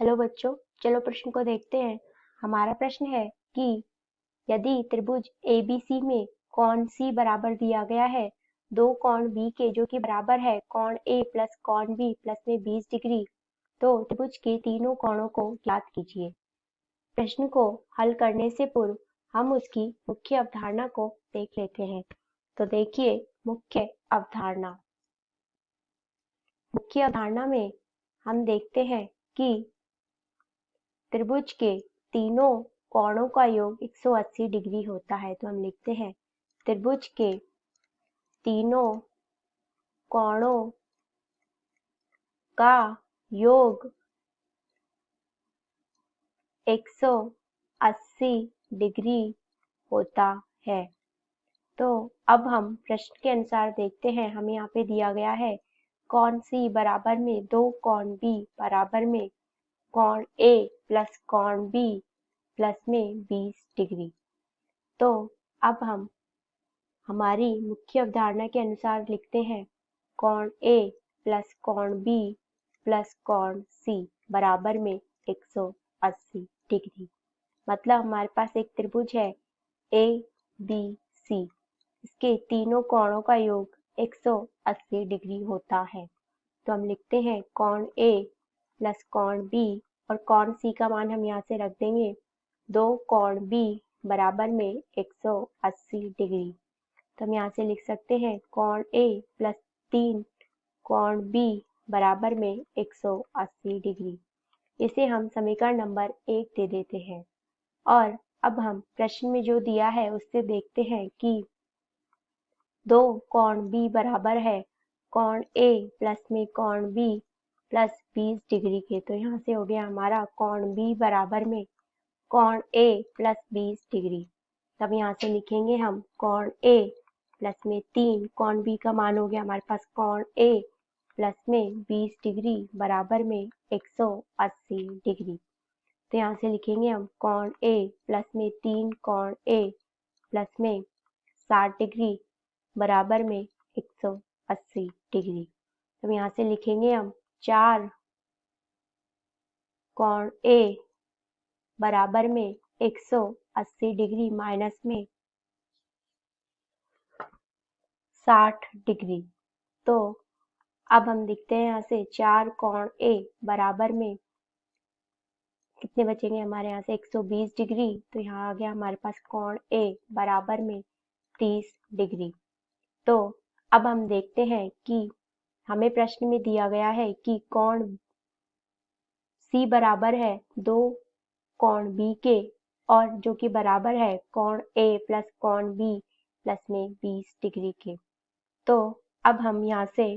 Hello बच्चों, चलो प्रश्न को देखते हैं। हमारा प्रश्न है कि यदि त्रिभुज एबीसी में कोण सी बराबर दिया गया है, दो कोण बी के जो कि बराबर है कोण ए प्लस कोण बी प्लस में 20 डिग्री, तो त्रिभुज के तीनों कोणों को ज्ञात कीजिए। प्रश्न को हल करने से पूर्व हम उसकी मुख्य अवधारणा को देख लेते हैं। तो देखिए, मुख्य अवधारणा में हम देखते हैं कि त्रिभुज के तीनों कोणों का योग 180 डिग्री होता है। तो हम लिखते हैं त्रिभुज के तीनों कोणों का योग 180 डिग्री होता है। तो अब हम प्रश्न के अनुसार देखते हैं। हमें यहाँ पे दिया गया है कोण सी बराबर में दो कोण बी बराबर में कोण ए प्लस कोण बी प्लस में 20 डिग्री। तो अब हम हमारी मुख्य अवधारणा के अनुसार लिखते हैं कोण ए प्लस कोण बी प्लस कोण सी बराबर में 180 डिग्री। मतलब हमारे पास एक त्रिभुज है ए बी सी, इसके तीनों कोणों का योग 180 डिग्री होता है। तो हम लिखते हैं कोण ए प्लस कोण बी और कोण सी का मान हम यहाँ से रख देंगे दो कोण बी बराबर में 180 डिग्री। तो हम यहाँ से लिख सकते हैं कोण ए प्लस 3 कोण बी बराबर में 180 डिग्री। इसे हम समीकरण नंबर 1 दे देते हैं। और अब हम प्रश्न में जो दिया है उससे देखते हैं कि दो कोण बी बराबर है कोण ए प्लस में कोण बी प्लस 20 डिग्री के। तो यहाँ से हो गया हमारा कोण बी बराबर में कोण ए प्लस 20 डिग्री। तब यहाँ से लिखेंगे हम कोण ए प्लस में 3 कोण बी का मान हो गया हमारे पास कोण ए प्लस में 20 डिग्री बराबर में 180 डिग्री। तो यहाँ से लिखेंगे हम कोण ए प्लस में 3 कोण ए प्लस में 60 डिग्री बराबर में 180 डिग्री। तो यहाँ से लिखेंगे हम 4 कोण ए बराबर में 180 डिग्री माइनस में 60 डिग्री। तो अब हम लिखते हैं यहाँ से 4 कोण ए बराबर में कितने बचेंगे हमारे यहाँ से 120 डिग्री। तो यहाँ आ गया हमारे पास कोण ए बराबर में 30 डिग्री। तो अब हम देखते हैं कि हमें प्रश्न में दिया गया है कि कोण सी बराबर है दो कोण बी के और जो कि बराबर है कोण ए प्लस कोण बी प्लस में 20 डिग्री के। तो अब हम यहाँ से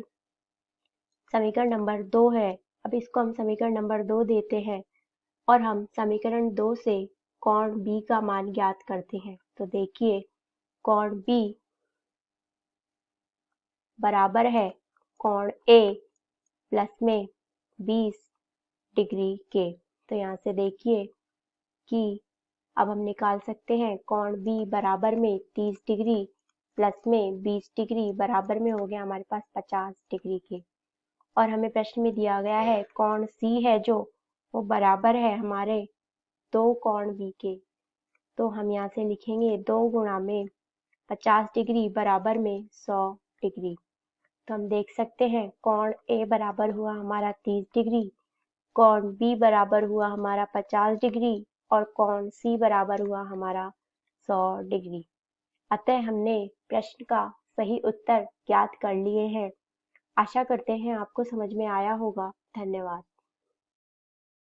समीकरण नंबर 2 है, अब इसको हम समीकरण नंबर 2 देते हैं और हम समीकरण 2 से कोण बी का मान ज्ञात करते हैं। तो देखिए कोण बी बराबर है कोण ए प्लस में 20 डिग्री के। तो यहाँ से देखिए कि अब हम निकाल सकते हैं कोण बी बराबर में 30 डिग्री प्लस में 20 डिग्री बराबर में हो गया हमारे पास 50 डिग्री के। और हमें प्रश्न में दिया गया है कोण सी है जो वो बराबर है हमारे दो कोण बी के। तो हम यहाँ से लिखेंगे 2 गुणा में 50 डिग्री बराबर में 100 डिग्री। तो हम देख सकते हैं कोण ए बराबर हुआ हमारा 30 डिग्री, कोण बी बराबर हुआ हमारा 50 डिग्री और कोण सी बराबर हुआ हमारा 100 डिग्री। अतः हमने प्रश्न का सही उत्तर ज्ञात कर लिए हैं। आशा करते हैं आपको समझ में आया होगा। धन्यवाद।